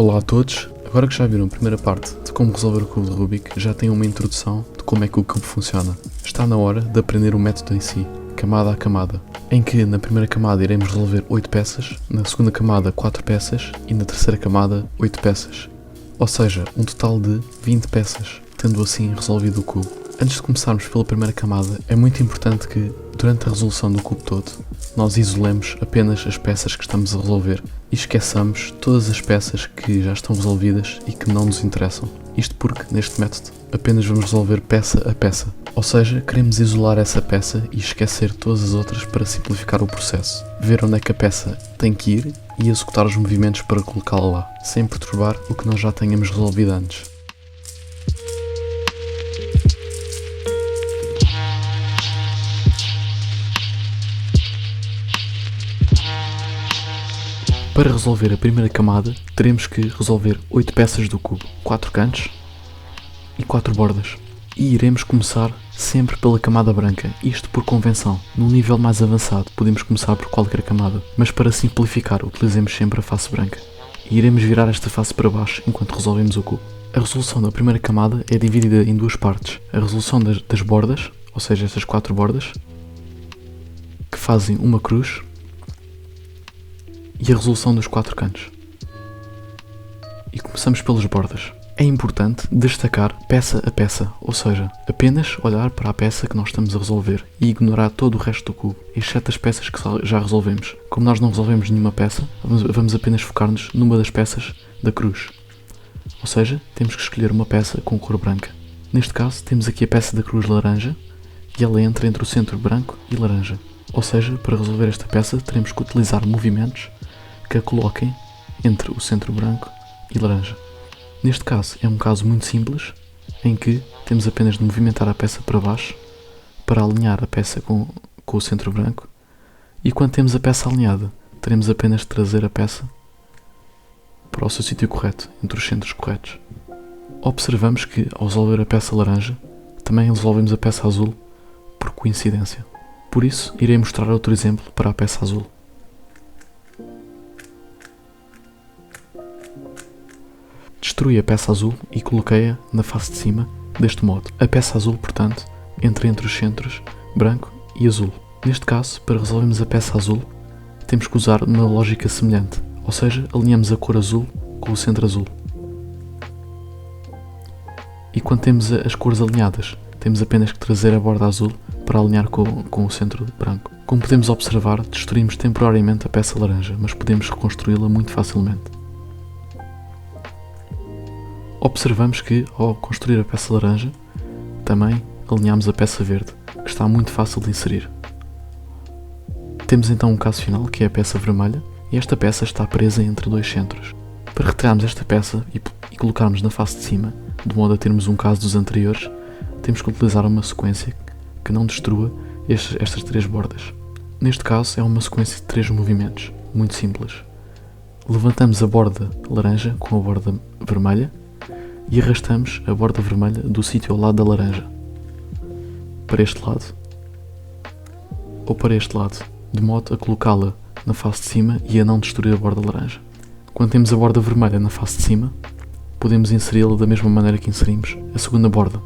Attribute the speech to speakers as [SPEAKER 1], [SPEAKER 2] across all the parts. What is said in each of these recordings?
[SPEAKER 1] Olá a todos, agora que já viram a primeira parte de como resolver o cubo de Rubik, já têm uma introdução de como é que o cubo funciona. Está na hora de aprender o método em si, camada a camada, em que na primeira camada iremos resolver 8 peças, na segunda camada 4 peças e na terceira camada 8 peças. Ou seja, um total de 20 peças, tendo assim resolvido o cubo. Antes de começarmos pela primeira camada, é muito importante que, durante a resolução do cubo todo, nós isolemos apenas as peças que estamos a resolver e esqueçamos todas as peças que já estão resolvidas e que não nos interessam. Isto porque, neste método, apenas vamos resolver peça a peça. Ou seja, queremos isolar essa peça e esquecer todas as outras para simplificar o processo. Ver onde é que a peça tem que ir e executar os movimentos para colocá-la lá, sem perturbar o que nós já tenhamos resolvido antes. Para resolver a primeira camada, teremos que resolver 8 peças do cubo, 4 cantos e 4 bordas. E iremos começar sempre pela camada branca, isto por convenção. Num nível mais avançado podemos começar por qualquer camada, mas para simplificar utilizemos sempre a face branca. E iremos virar esta face para baixo enquanto resolvemos o cubo. A resolução da primeira camada é dividida em duas partes. A resolução das bordas, ou seja, estas 4 bordas, que fazem uma cruz, e a resolução dos 4 cantos. E começamos pelas bordas. É importante destacar peça a peça, ou seja, apenas olhar para a peça que nós estamos a resolver e ignorar todo o resto do cubo, exceto as peças que já resolvemos. Como nós não resolvemos nenhuma peça, vamos apenas focar-nos numa das peças da cruz. Ou seja, temos que escolher uma peça com cor branca. Neste caso, temos aqui a peça da cruz laranja e ela entra entre o centro branco e laranja. Ou seja, para resolver esta peça, teremos que utilizar movimentos que a coloquem entre o centro branco e laranja. Neste caso é um caso muito simples, em que temos apenas de movimentar a peça para baixo para alinhar a peça com o centro branco, e quando temos a peça alinhada, teremos apenas de trazer a peça para o seu sítio correto, entre os centros corretos. Observamos que ao resolver a peça laranja, também resolvemos a peça azul por coincidência. Por isso, irei mostrar outro exemplo para a peça azul. Destruí a peça azul e coloquei-a na face de cima, deste modo. A peça azul, portanto, entra entre os centros branco e azul. Neste caso, para resolvermos a peça azul, temos que usar uma lógica semelhante, ou seja, alinhamos a cor azul com o centro azul. E quando temos as cores alinhadas, temos apenas que trazer a borda azul para alinhar com o centro branco. Como podemos observar, destruímos temporariamente a peça laranja, mas podemos reconstruí-la muito facilmente. Observamos que, ao construir a peça laranja, também alinhamos a peça verde, que está muito fácil de inserir. Temos então um caso final, que é a peça vermelha, e esta peça está presa entre dois centros. Para retirarmos esta peça e colocarmos na face de cima, de modo a termos um caso dos anteriores, temos que utilizar uma sequência que não destrua estas 3 bordas. Neste caso é uma sequência de 3 movimentos, muito simples. Levantamos a borda laranja com a borda vermelha, e arrastamos a borda vermelha do sítio ao lado da laranja para este lado ou para este lado, de modo a colocá-la na face de cima e a não destruir a borda laranja. Quando temos a borda vermelha na face de cima, podemos inseri-la da mesma maneira que inserimos a segunda borda,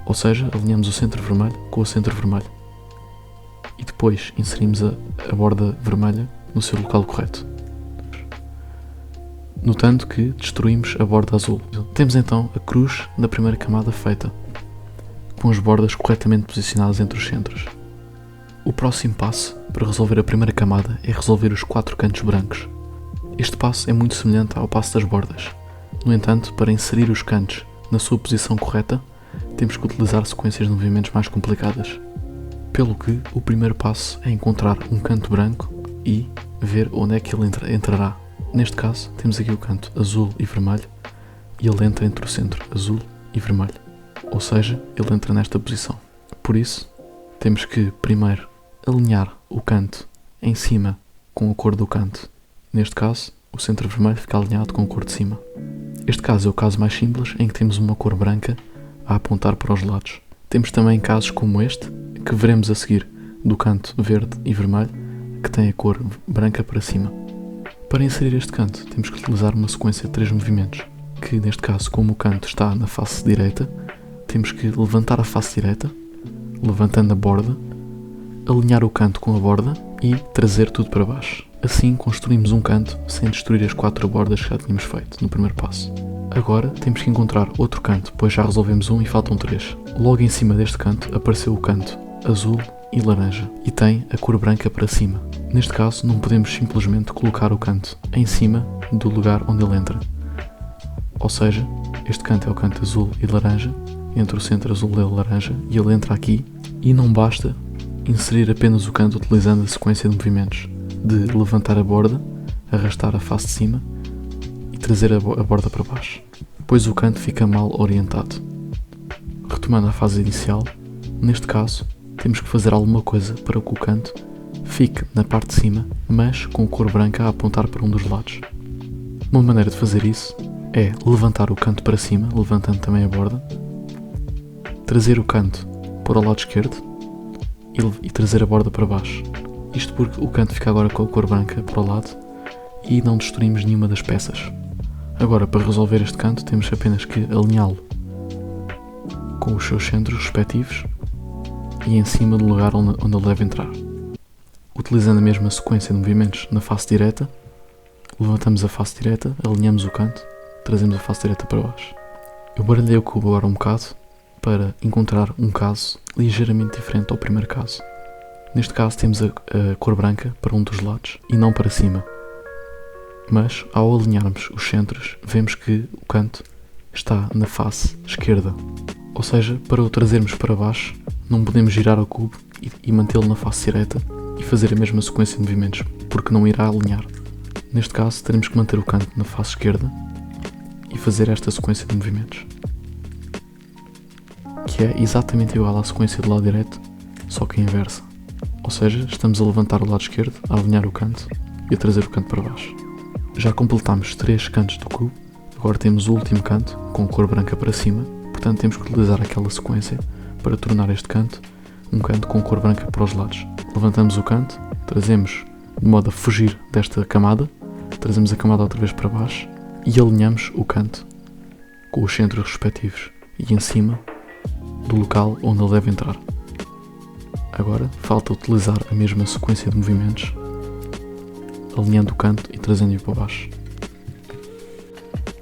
[SPEAKER 1] ou seja, alinhamos o centro vermelho com o centro vermelho e depois inserimos a borda vermelha no seu local correto, notando que destruímos a borda azul. Temos então a cruz na primeira camada feita, com as bordas corretamente posicionadas entre os centros. O próximo passo para resolver a primeira camada é resolver os 4 cantos brancos. Este passo é muito semelhante ao passo das bordas. No entanto, para inserir os cantos na sua posição correta, temos que utilizar sequências de movimentos mais complicadas. Pelo que, o primeiro passo é encontrar um canto branco e ver onde é que ele entrará. Neste caso, temos aqui o canto azul e vermelho e ele entra entre o centro azul e vermelho, ou seja, ele entra nesta posição. Por isso, temos que primeiro alinhar o canto em cima com a cor do canto. Neste caso, o centro vermelho fica alinhado com a cor de cima. Este caso é o caso mais simples, em que temos uma cor branca a apontar para os lados. Temos também casos como este, que veremos a seguir, do canto verde e vermelho, que tem a cor branca para cima. Para inserir este canto, temos que utilizar uma sequência de 3 movimentos, que neste caso, como o canto está na face direita, temos que levantar a face direita, levantando a borda, alinhar o canto com a borda e trazer tudo para baixo. Assim construímos um canto sem destruir as 4 bordas que já tínhamos feito no primeiro passo. Agora temos que encontrar outro canto, pois já resolvemos um e faltam 3. Logo em cima deste canto apareceu o canto azul e laranja e tem a cor branca para cima. Neste caso não podemos simplesmente colocar o canto em cima do lugar onde ele entra. Ou seja, este canto é o canto azul e laranja, entre o centro azul e laranja, e ele entra aqui, e não basta inserir apenas o canto utilizando a sequência de movimentos de levantar a borda, arrastar a face de cima e trazer a borda para baixo, pois o canto fica mal orientado. Retomando a fase inicial, neste caso temos que fazer alguma coisa para que o canto fique na parte de cima, mas com a cor branca a apontar para um dos lados. Uma maneira de fazer isso é levantar o canto para cima, levantando também a borda, trazer o canto para o lado esquerdo e trazer a borda para baixo. Isto porque o canto fica agora com a cor branca para o lado e não destruímos nenhuma das peças. Agora, para resolver este canto, temos apenas que alinhá-lo com os seus centros respectivos e em cima do lugar onde ele deve entrar. Utilizando a mesma sequência de movimentos na face direta, levantamos a face direta, alinhamos o canto, trazemos a face direta para baixo. Eu baralhei o cubo agora um bocado para encontrar um caso ligeiramente diferente ao primeiro caso. Neste caso temos a cor branca para um dos lados e não para cima. Mas ao alinharmos os centros, vemos que o canto está na face esquerda. Ou seja, para o trazermos para baixo, não podemos girar o cubo e mantê-lo na face direta e fazer a mesma sequência de movimentos, porque não irá alinhar. Neste caso, teremos que manter o canto na face esquerda e fazer esta sequência de movimentos, que é exatamente igual à sequência do lado direito, só que inversa. Ou seja, estamos a levantar o lado esquerdo, a alinhar o canto e a trazer o canto para baixo. Já completamos 3 cantos do cubo, agora temos o último canto com a cor branca para cima, portanto temos que utilizar aquela sequência para tornar este canto um canto com cor branca para os lados. Levantamos o canto, trazemos de modo a fugir desta camada, trazemos a camada outra vez para baixo e alinhamos o canto com os centros respectivos e em cima do local onde ele deve entrar. Agora falta utilizar a mesma sequência de movimentos, alinhando o canto e trazendo-o para baixo.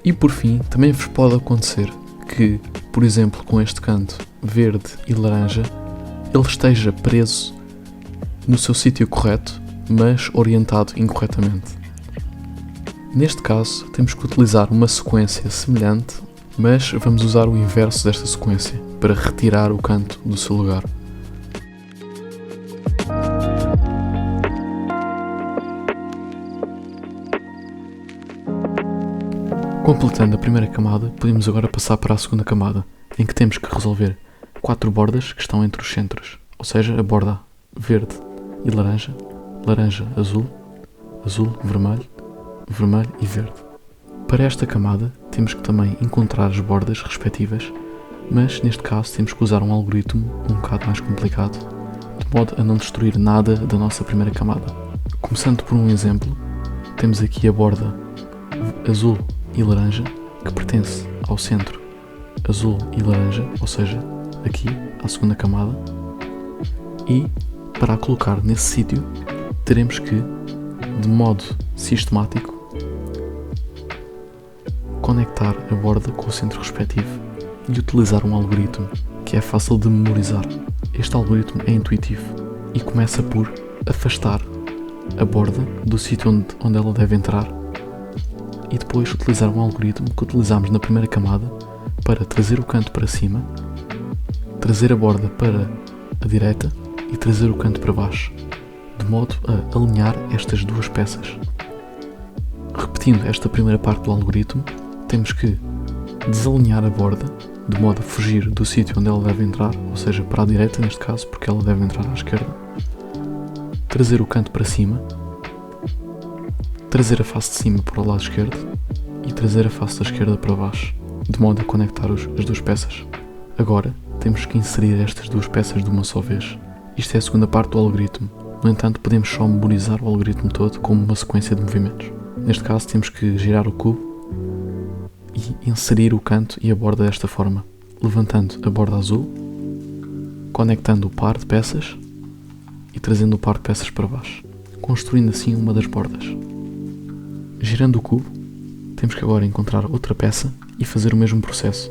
[SPEAKER 1] E por fim, também vos pode acontecer que, por exemplo, com este canto verde e laranja, ele esteja preso no seu sítio correto, mas orientado incorretamente. Neste caso, temos que utilizar uma sequência semelhante, mas vamos usar o inverso desta sequência para retirar o canto do seu lugar. Completando a primeira camada, podemos agora passar para a segunda camada, em que temos que resolver 4 bordas que estão entre os centros, ou seja, a borda verde e laranja, laranja, azul, azul, vermelho, vermelho e verde. Para esta camada, temos que também encontrar as bordas respectivas, mas neste caso temos que usar um algoritmo um bocado mais complicado, de modo a não destruir nada da nossa primeira camada. Começando por um exemplo, temos aqui a borda azul e laranja, que pertence ao centro azul e laranja, ou seja, aqui à segunda camada, e para a colocar nesse sítio teremos que, de modo sistemático, conectar a borda com o centro respectivo e utilizar um algoritmo que é fácil de memorizar. Este algoritmo é intuitivo e começa por afastar a borda do sítio onde ela deve entrar e depois utilizar um algoritmo que utilizámos na primeira camada para trazer o canto para cima, trazer a borda para a direita e trazer o canto para baixo, de modo a alinhar estas duas peças. Repetindo esta primeira parte do algoritmo, temos que desalinhar a borda de modo a fugir do sítio onde ela deve entrar, ou seja, para a direita neste caso, porque ela deve entrar à esquerda, trazer o canto para cima, trazer a face de cima para o lado esquerdo e trazer a face da esquerda para baixo, de modo a conectar as duas peças. Agora, temos que inserir estas duas peças de uma só vez. Isto é a segunda parte do algoritmo. No entanto, podemos só memorizar o algoritmo todo como uma sequência de movimentos. Neste caso temos que girar o cubo e inserir o canto e a borda desta forma, levantando a borda azul, conectando o par de peças e trazendo o par de peças para baixo, construindo assim uma das bordas. Girando o cubo, temos que agora encontrar outra peça e fazer o mesmo processo.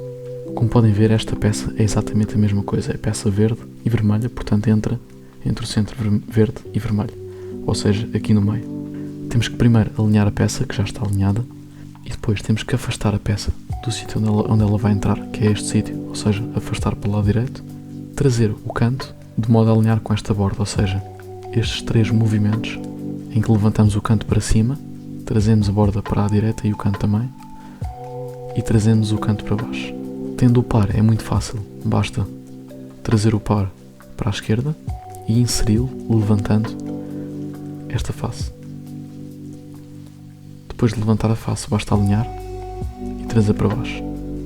[SPEAKER 1] Como podem ver, esta peça é exatamente a mesma coisa, é peça verde e vermelha, portanto entra entre o centro verde e vermelho, ou seja, aqui no meio. Temos que primeiro alinhar a peça, que já está alinhada, e depois temos que afastar a peça do sítio onde ela vai entrar, que é este sítio, ou seja, afastar para o lado direito, trazer o canto de modo a alinhar com esta borda, ou seja, estes 3 movimentos em que levantamos o canto para cima, trazemos a borda para a direita e o canto também, e trazemos o canto para baixo. Tendo o par é muito fácil, basta trazer o par para a esquerda e inseri-lo levantando esta face. Depois de levantar a face basta alinhar e trazer para baixo.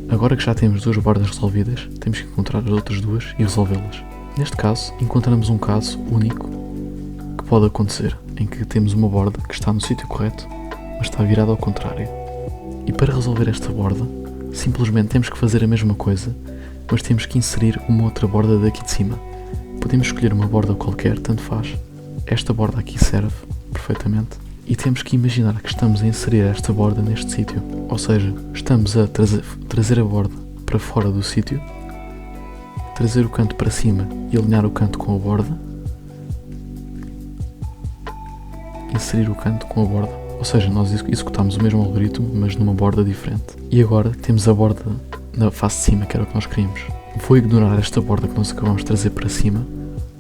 [SPEAKER 1] Agora que já temos 2 bordas resolvidas, temos que encontrar as outras 2 e resolvê-las. Neste caso, encontramos um caso único que pode acontecer, em que temos uma borda que está no sítio correto, mas está virada ao contrário. E para resolver esta borda, simplesmente temos que fazer a mesma coisa, mas temos que inserir uma outra borda daqui de cima. Podemos escolher uma borda qualquer, tanto faz. Esta borda aqui serve perfeitamente. E temos que imaginar que estamos a inserir esta borda neste sítio. Ou seja, estamos a trazer a borda para fora do sítio, trazer o canto para cima e alinhar o canto com a borda, inserir o canto com a borda. Ou seja, nós executamos o mesmo algoritmo, mas numa borda diferente. E agora temos a borda na face de cima, que era o que nós queríamos. Vou ignorar esta borda que nós acabamos de trazer para cima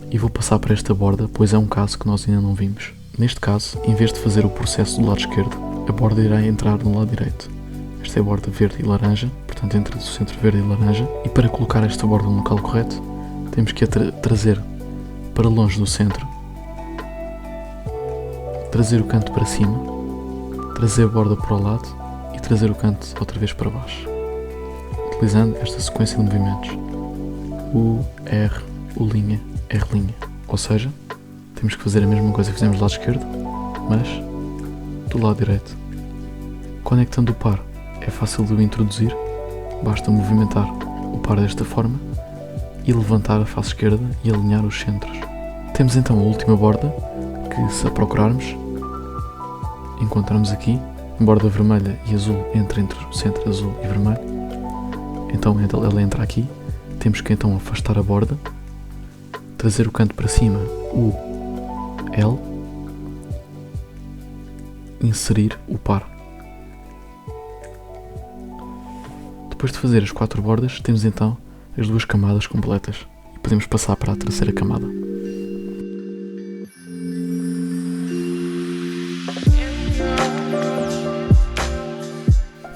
[SPEAKER 1] e vou passar para esta borda, pois é um caso que nós ainda não vimos. Neste caso, em vez de fazer o processo do lado esquerdo, a borda irá entrar no lado direito. Esta é a borda verde e laranja, portanto entra do centro verde e laranja. E para colocar esta borda no local correto, temos que a trazer para longe do centro, trazer o canto para cima, trazer a borda para o lado e trazer o canto outra vez para baixo, utilizando esta sequência de movimentos: U, R, U', R'. Ou seja, temos que fazer a mesma coisa que fizemos do lado esquerdo, mas do lado direito. Conectando o par é fácil de o introduzir, basta movimentar o par desta forma e levantar a face esquerda e alinhar os centros. Temos então a última borda, que se a procurarmos, encontramos aqui, borda vermelha e azul entre o centro azul e vermelho. Então ela entra aqui, temos que então afastar a borda, trazer o canto para cima, U, L, inserir o par. Depois de fazer as 4 bordas, temos então as 2 camadas completas e podemos passar para a terceira camada.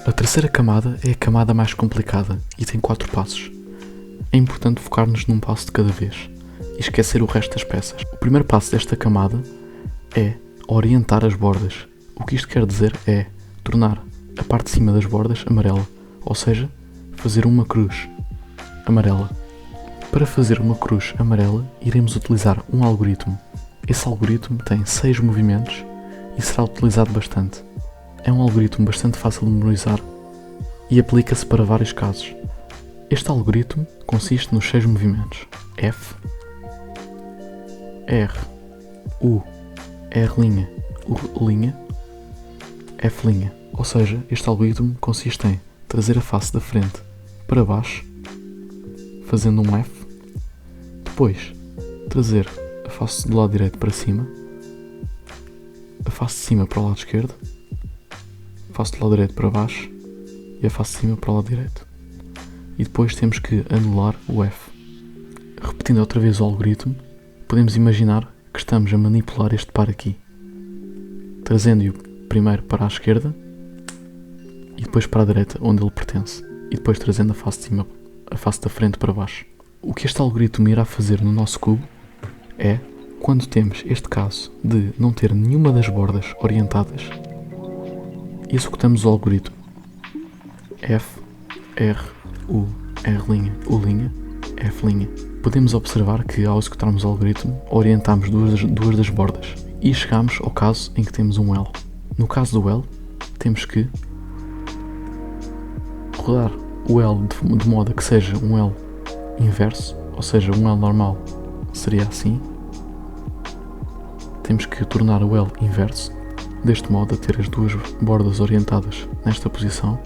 [SPEAKER 1] A terceira camada é a camada mais complicada e tem 4 passos. É importante focar-nos num passo de cada vez e esquecer o resto das peças. O primeiro passo desta camada é orientar as bordas. O que isto quer dizer é tornar a parte de cima das bordas amarela, ou seja, fazer uma cruz amarela. Para fazer uma cruz amarela, iremos utilizar um algoritmo. Esse algoritmo tem 6 movimentos e será utilizado bastante. É um algoritmo bastante fácil de memorizar e aplica-se para vários casos. Este algoritmo consiste nos 6 movimentos: F, R, U, R', U', F'. Ou seja, este algoritmo consiste em trazer a face da frente para baixo, fazendo um F, depois trazer a face do lado direito para cima, a face de cima para o lado esquerdo, a face do lado direito para baixo e a face de cima para o lado direito. E depois temos que anular o F. Repetindo outra vez o algoritmo, podemos imaginar que estamos a manipular este par aqui, trazendo-o primeiro para a esquerda e depois para a direita, onde ele pertence, e depois trazendo a face de cima, a face da frente para baixo. O que este algoritmo irá fazer no nosso cubo é, quando temos este caso de não ter nenhuma das bordas orientadas, executamos o algoritmo F, R, U, R', U', F'. Podemos observar que ao executarmos o algoritmo, orientamos duas das bordas e chegamos ao caso em que temos um L. No caso do L, temos que rodar o L de modo a que seja um L inverso, ou seja, um L normal seria assim. Temos que tornar o L inverso, deste modo a ter as duas bordas orientadas nesta posição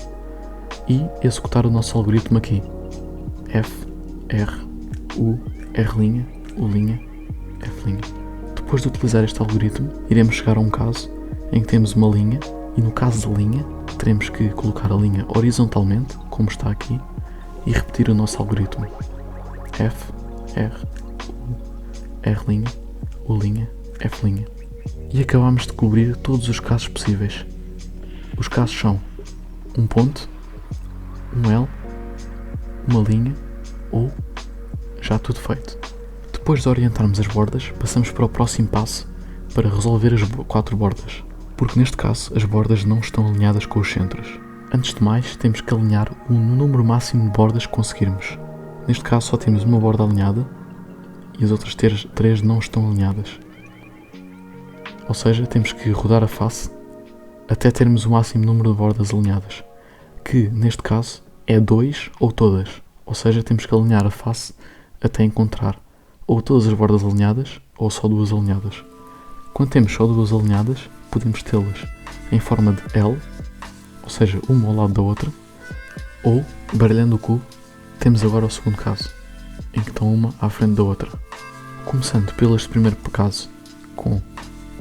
[SPEAKER 1] e executar o nosso algoritmo aqui. F, R, U, R', U', F'. Depois de utilizar este algoritmo, iremos chegar a um caso em que temos uma linha e no caso da linha teremos que colocar a linha horizontalmente, como está aqui, e repetir o nosso algoritmo. F, R, U, R', U', F'. E acabamos de cobrir todos os casos possíveis. Os casos são um ponto, um L, uma linha ou já tudo feito. Depois de orientarmos as bordas, passamos para o próximo passo para resolver as 4 bordas, porque neste caso as bordas não estão alinhadas com os centros. Antes de mais, temos que alinhar o número máximo de bordas que conseguirmos. Neste caso só temos uma borda alinhada e as outras 3 não estão alinhadas. Ou seja, temos que rodar a face até termos o máximo número de bordas alinhadas, que neste caso é 2 ou todas. Ou seja, temos que alinhar a face até encontrar ou todas as bordas alinhadas ou só 2 alinhadas. Quando temos só 2 alinhadas, podemos tê-las em forma de L, ou seja, uma ao lado da outra, ou, baralhando o cubo, temos agora o segundo caso, em que estão uma à frente da outra. Começando pelo este primeiro caso, com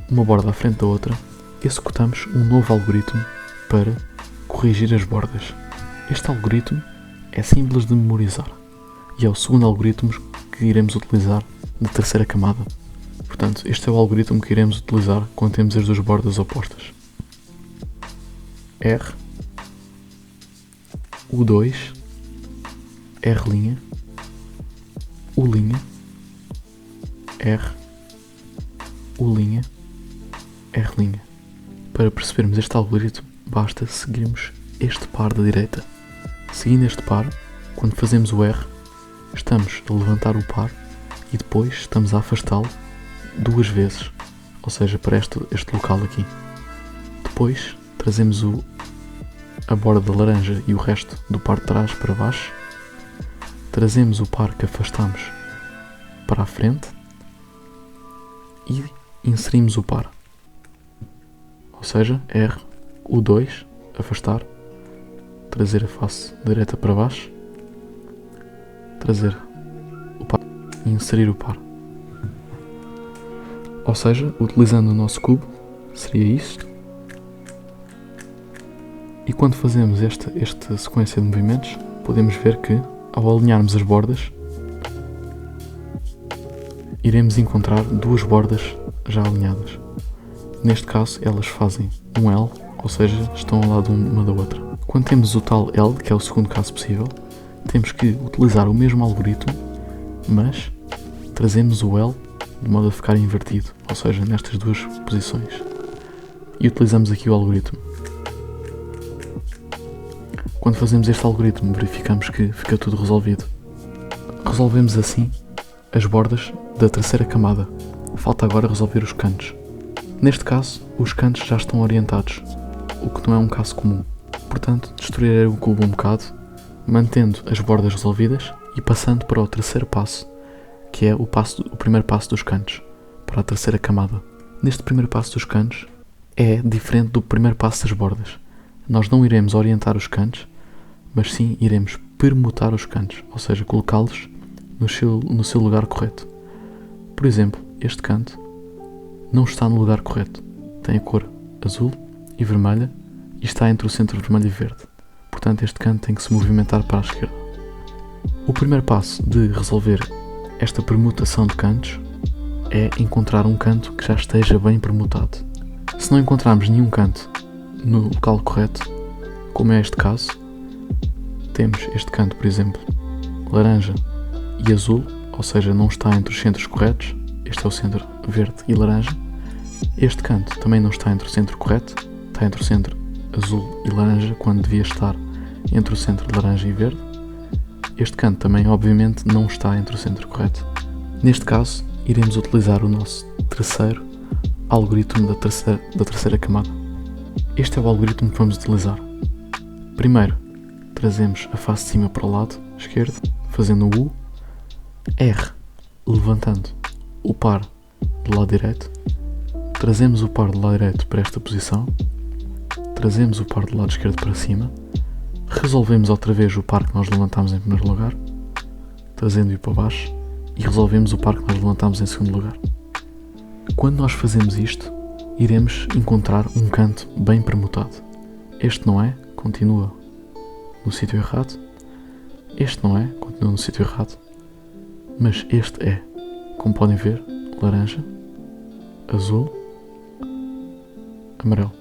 [SPEAKER 1] uma borda à frente da outra, executamos um novo algoritmo para corrigir as bordas. Este algoritmo é simples de memorizar e é o segundo algoritmo que iremos utilizar na terceira camada. Portanto, este é o algoritmo que iremos utilizar quando temos as duas bordas opostas. R, U2, R', U', R, U', R'. Para percebermos este algoritmo, basta seguirmos este par da direita. Seguindo este par, quando fazemos o R, estamos a levantar o par e depois estamos a afastá-lo 2 vezes, ou seja, para este local aqui. Depois trazemos a borda laranja e o resto do par de trás para baixo, trazemos o par que afastamos para a frente e inserimos o par. Ou seja, R, U2, afastar, trazer a face direita para baixo, trazer o par e inserir o par. Ou seja, utilizando o nosso cubo, seria isto. E quando fazemos esta sequência de movimentos, podemos ver que, ao alinharmos as bordas, iremos encontrar 2 bordas já alinhadas. Neste caso, elas fazem um L, ou seja, estão ao lado uma da outra. Quando temos o tal L, que é o segundo caso possível, temos que utilizar o mesmo algoritmo, mas trazemos o L de modo a ficar invertido, ou seja, nestas 2 posições. E utilizamos aqui o algoritmo. Quando fazemos este algoritmo, verificamos que fica tudo resolvido. Resolvemos assim as bordas da terceira camada. Falta agora resolver os cantos. Neste caso, os cantos já estão orientados, o que não é um caso comum. Portanto, destruirei o cubo um bocado, mantendo as bordas resolvidas e passando para o terceiro passo, que é o primeiro passo dos cantos, para a terceira camada. Neste primeiro passo dos cantos, é diferente do primeiro passo das bordas. Nós não iremos orientar os cantos, mas sim iremos permutar os cantos, ou seja, colocá-los no seu lugar correto. Por exemplo, este canto não está no lugar correto. Tem a cor azul e vermelha e está entre o centro vermelho e verde. Portanto, este canto tem que se movimentar para a esquerda. O primeiro passo de resolver esta permutação de cantos é encontrar um canto que já esteja bem permutado. Se não encontrarmos nenhum canto no local correto, como é este caso, temos este canto, por exemplo, laranja e azul, ou seja, não está entre os centros corretos. Este é o centro verde e laranja. Este canto também não está entre o centro correto, está entre o centro azul e laranja, quando devia estar entre o centro laranja e verde. Este canto também, obviamente, não está entre o centro correto. Neste caso, iremos utilizar o nosso terceiro algoritmo da terceira camada. Este é o algoritmo que vamos utilizar. Primeiro, trazemos a face de cima para o lado esquerdo, fazendo o U, R, levantando o par do lado direito, trazemos o par do lado direito para esta posição, trazemos o par do lado esquerdo para cima, resolvemos outra vez o par que nós levantámos em primeiro lugar, trazendo-o para baixo, e resolvemos o par que nós levantámos em segundo lugar. Quando nós fazemos isto, iremos encontrar um canto bem permutado. Este não é, continua no sítio errado. Este não é, continua no sítio errado. Mas este é, como podem ver, laranja, azul, amarelo.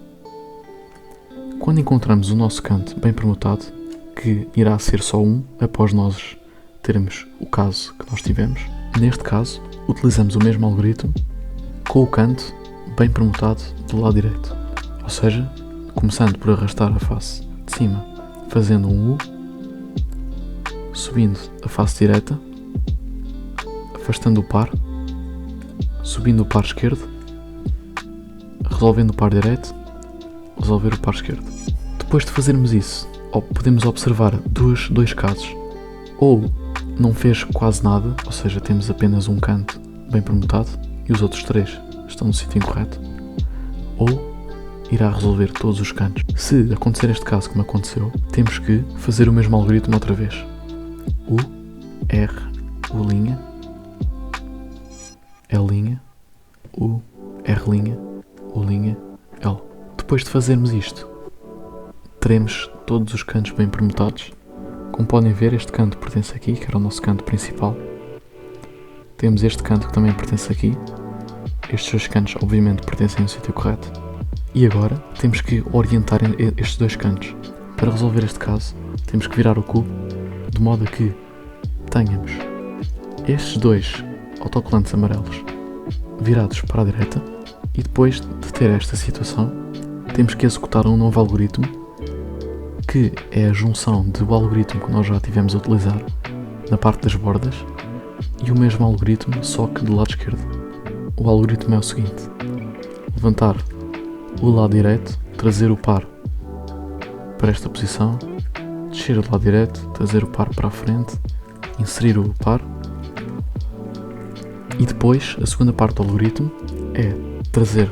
[SPEAKER 1] Quando encontramos o nosso canto bem permutado, que irá ser só um após nós termos o caso que nós tivemos, neste caso, utilizamos o mesmo algoritmo com o canto bem permutado do lado direito. Ou seja, começando por arrastar a face de cima, fazendo um U, subindo a face direita, afastando o par, subindo o par esquerdo, resolvendo o par direito, resolver o par esquerdo. Depois de fazermos isso, podemos observar dois casos. Ou não fez quase nada, ou seja, temos apenas um canto bem permutado e os outros três estão no sítio incorreto, ou irá resolver todos os cantos. Se acontecer este caso como aconteceu, temos que fazer o mesmo algoritmo outra vez. U, R, U', L', U, R', U', L. Depois de fazermos isto, teremos todos os cantos bem permutados. Como podem ver, este canto pertence aqui, que era o nosso canto principal. Temos este canto que também pertence aqui. Estes dois cantos, obviamente, pertencem ao sítio correto. E agora, temos que orientar estes dois cantos. Para resolver este caso, temos que virar o cubo, de modo a que tenhamos estes dois autocolantes amarelos virados para a direita. E depois de ter esta situação, temos que executar um novo algoritmo, que é a junção do algoritmo que nós já tivemos a utilizar na parte das bordas e o mesmo algoritmo, só que do lado esquerdo. O algoritmo é o seguinte: levantar o lado direito, trazer o par para esta posição, descer do lado direito, trazer o par para a frente, inserir o par, e depois a segunda parte do algoritmo é trazer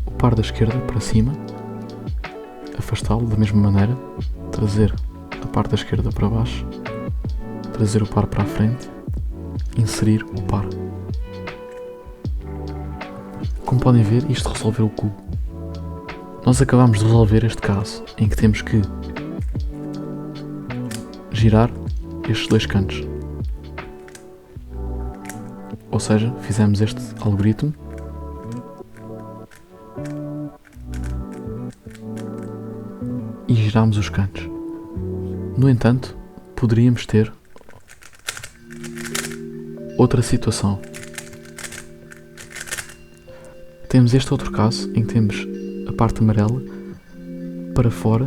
[SPEAKER 1] o par da esquerda para cima, afastá-lo da mesma maneira, trazer a parte da esquerda para baixo, trazer o par para a frente, inserir o par. Como podem ver, isto resolveu o cubo. Nós acabamos de resolver este caso, em que temos que girar estes dois cantos. Ou seja, fizemos este algoritmo e giramos os cantos. No entanto, poderíamos ter outra situação. Temos este outro caso em que temos a parte amarela para fora,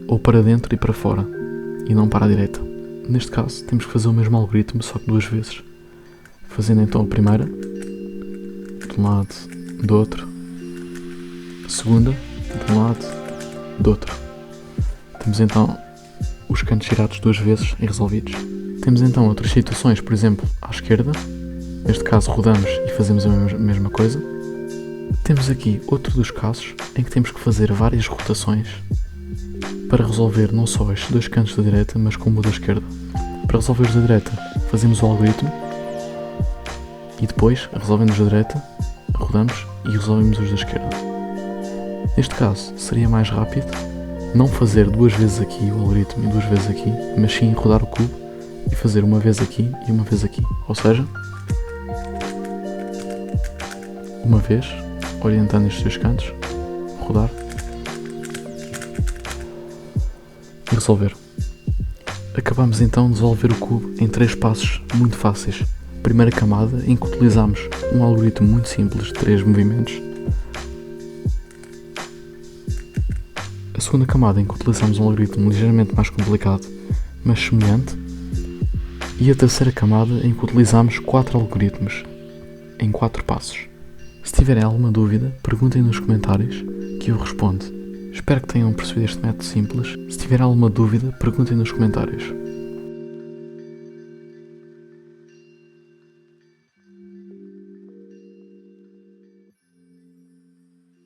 [SPEAKER 1] ou para dentro e para fora, e não para a direita. Neste caso, temos que fazer o mesmo algoritmo, só que duas vezes. Fazendo então a primeira, de um lado, do outro. A segunda, de um lado, do outro. Temos então os cantos girados duas vezes e resolvidos. Temos então outras situações, por exemplo, à esquerda. Neste caso rodamos e fazemos a mesma coisa. Temos aqui outro dos casos em que temos que fazer várias rotações para resolver não só estes dois cantos da direita, mas como o da esquerda. Para resolver os da direita, fazemos o algoritmo e depois, resolvendo os da direita, rodamos e resolvemos os da esquerda. Neste caso, seria mais rápido não fazer duas vezes aqui o algoritmo e duas vezes aqui, mas sim rodar o cubo e fazer uma vez aqui e uma vez aqui. Ou seja, uma vez, orientando estes dois cantos, rodar e resolver. Acabamos então de resolver o cubo em 3 passos muito fáceis. Primeira camada, em que utilizamos um algoritmo muito simples de 3 movimentos. A segunda camada, em que utilizamos um algoritmo ligeiramente mais complicado, mas semelhante. E a terceira camada, em que utilizamos 4 algoritmos em 4 passos. Se tiverem alguma dúvida, perguntem nos comentários que eu respondo. Espero que tenham percebido este método simples. Se tiver alguma dúvida, perguntem nos comentários.